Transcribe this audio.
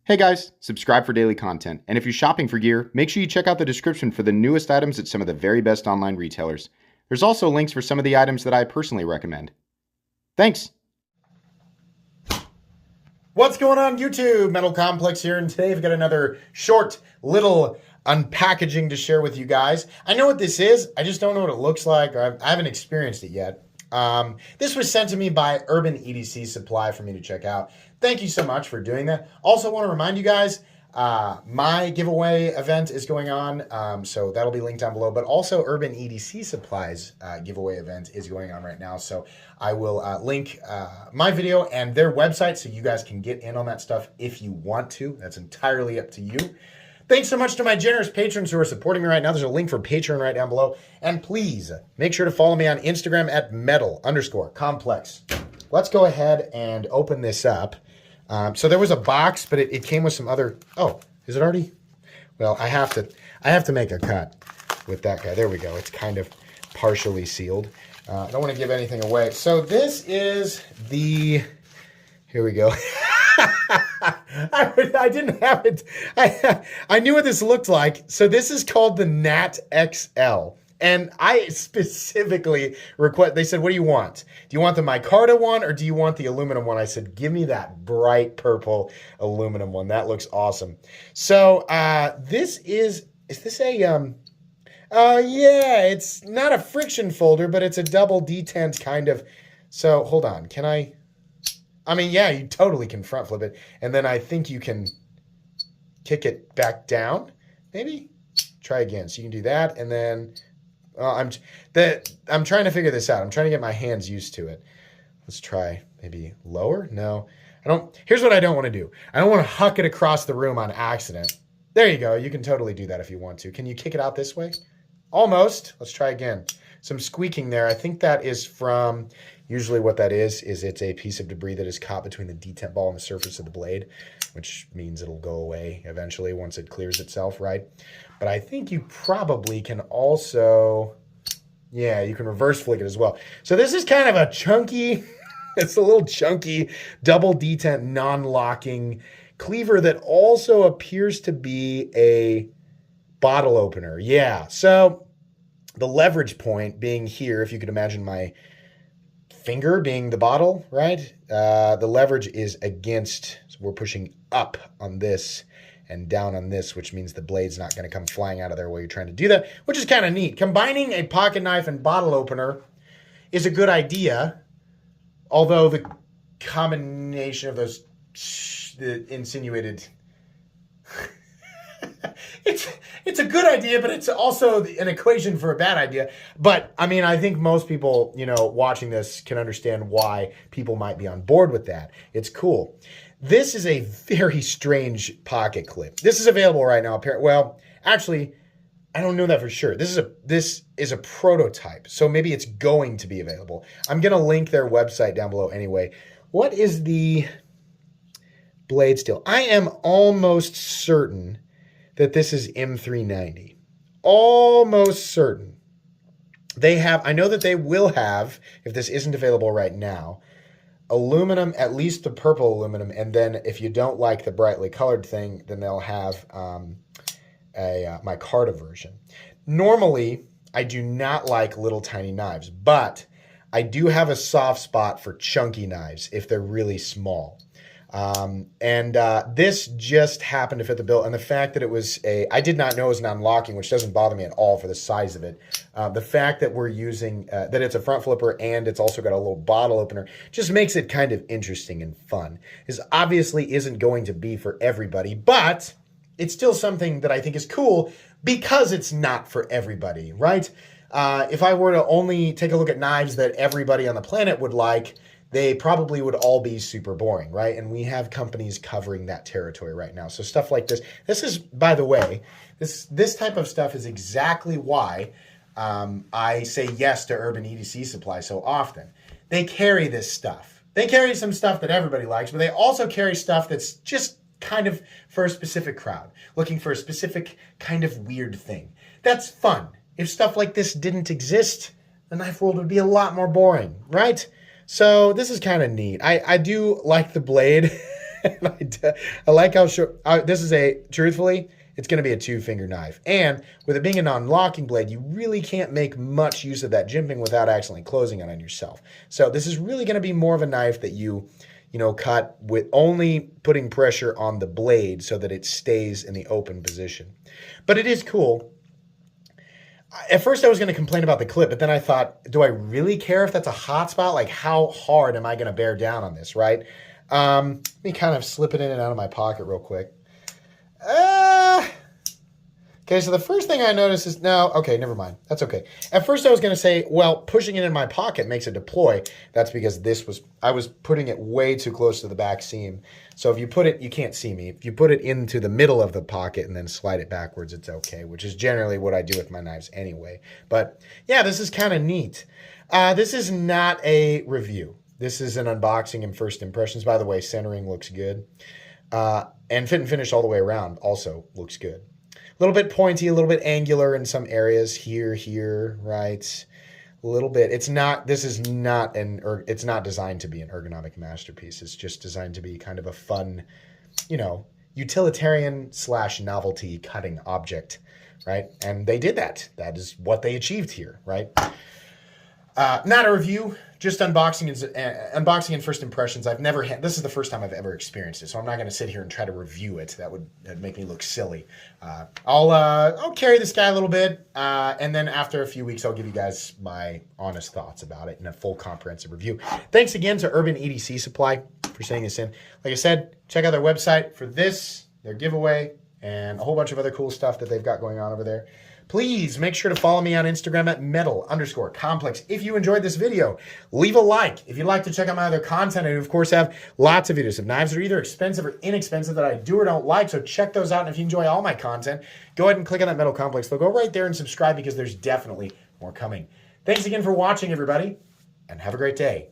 Hey guys, subscribe for daily content. And if you're shopping for gear, make sure you check out the description for the newest items at some of the very best online retailers. There's also links for some of the items that I personally recommend. Thanks! What's going on YouTube? Metal Complex here, and today I've got another short little unpackaging to share with you guys. I know what this is, I just don't know what it looks like, or I haven't experienced it yet. This was sent to me by Urban EDC Supply for me to check out. Thank you so much for doing that. Also want to remind you guys, my giveaway event is going on, so that'll be linked down below, but also Urban EDC Supply's giveaway event is going on right now, so I will link my video and their website so you guys can get in on that stuff if you want to. That's entirely up to you. Thanks so much to my generous patrons who are supporting me right now. There's a link for Patreon right down below. And please make sure to follow me on Instagram at metal_complex. Let's go ahead and open this up. So there was a box, but it came with some other. Oh, is it already? Well, I have to make a cut with that guy. There we go. It's kind of partially sealed. I don't want to give anything away. So this is the. Here we go. I didn't have it. I knew what this looked like. So this is called the Nat XL. And I specifically request, they said, what do you want? Do you want the micarta one or do you want the aluminum one? I said, give me that bright purple aluminum one. That looks awesome. So this is this a, yeah, it's not a friction folder, but it's a double detent kind of. So hold on, can I mean, yeah, you totally can front flip it. And then I think you can kick it back down, maybe? Try again. So you can do that. And then I'm trying to figure this out. I'm trying to get my hands used to it. Let's try maybe lower. No, I don't. Here's what I don't want to do. I don't want to huck it across the room on accident. There you go. You can totally do that if you want to. Can you kick it out this way? Almost. Let's try again. Some squeaking there. I think that is from, usually what that is it's a piece of debris that is caught between the detent ball and the surface of the blade, which means it'll go away eventually once it clears itself, right? But I think you probably can also, yeah, you can reverse flick it as well. So this is kind of a chunky, it's a little chunky double detent non-locking cleaver that also appears to be a bottle opener. Yeah, so the leverage point being here, if you could imagine my finger being the bottle, right? The leverage is against, so we're pushing up on this and down on this, which means the blade's not going to come flying out of there while you're trying to do that, which is kind of neat. Combining a pocket knife and bottle opener is a good idea, although the combination of those insinuated... It's a good idea, but it's also an equation for a bad idea. But, I mean, I think most people, you know, watching this can understand why people might be on board with that. It's cool. This is a very strange pocket clip. This is available right now. Well, actually, I don't know that for sure. This is a prototype, so maybe it's going to be available. I'm going to link their website down below anyway. What is the blade steel? I am almost certain that this is M390. Almost certain. They have, I know that they will have, if this isn't available right now, aluminum, at least the purple aluminum, and then if you don't like the brightly colored thing, then they'll have a micarta version. Normally, I do not like little tiny knives, but I do have a soft spot for chunky knives if they're really small. This just happened to fit the bill, and the fact that it was I did not know it was an unlocking, which doesn't bother me at all for the size of it. The fact that we're using, that it's a front flipper and it's also got a little bottle opener just makes it kind of interesting and fun. This obviously isn't going to be for everybody, but it's still something that I think is cool because it's not for everybody, right? If I were to only take a look at knives that everybody on the planet would like, they probably would all be super boring, right? And we have companies covering that territory right now. So stuff like this is, by the way, this type of stuff is exactly why I say yes to Urban EDC Supply so often. They carry this stuff. They carry some stuff that everybody likes, but they also carry stuff that's just kind of for a specific crowd, looking for a specific kind of weird thing. That's fun. If stuff like this didn't exist, the knife world would be a lot more boring, right? So this is kind of neat. I do like the blade. I like how short. This is truthfully, it's going to be a 2-finger knife. And with it being a non-locking blade, you really can't make much use of that jimping without accidentally closing it on yourself. So this is really going to be more of a knife that you cut with only putting pressure on the blade so that it stays in the open position. But it is cool. At first I was going to complain about the clip, but then I thought, do I really care if that's a hot spot? Like, how hard am I going to bear down on this, right? Let me kind of slip it in and out of my pocket real quick. Okay, so the first thing I noticed is, no, okay, never mind. That's okay. At first I was going to say, well, pushing it in my pocket makes it deploy. That's because I was putting it way too close to the back seam. So if you put it, you can't see me. If you put it into the middle of the pocket and then slide it backwards, it's okay, which is generally what I do with my knives anyway. But yeah, this is kind of neat. This is not a review. This is an unboxing and first impressions. By the way, centering looks good. And fit and finish all the way around also looks good. A little bit pointy, a little bit angular in some areas here, right? A little bit. It's not designed to be an ergonomic masterpiece. It's just designed to be kind of a fun, utilitarian / novelty cutting object, right? And they did that. That is what they achieved here, right? Not a review, just unboxing and first impressions. This is the first time I've ever experienced it, so I'm not going to sit here and try to review it. That'd make me look silly. I'll carry this guy a little bit, and then after a few weeks, I'll give you guys my honest thoughts about it in a full comprehensive review. Thanks again to Urban EDC Supply for sending this in. Like I said, check out their website for this, their giveaway, and a whole bunch of other cool stuff that they've got going on over there. Please make sure to follow me on Instagram at metal_complex. If you enjoyed this video, leave a like. If you'd like to check out my other content, I of course have lots of videos of knives that are either expensive or inexpensive that I do or don't like, so check those out. And if you enjoy all my content, go ahead and click on that Metal Complex. They'll go right there and subscribe because there's definitely more coming. Thanks again for watching, everybody, and have a great day.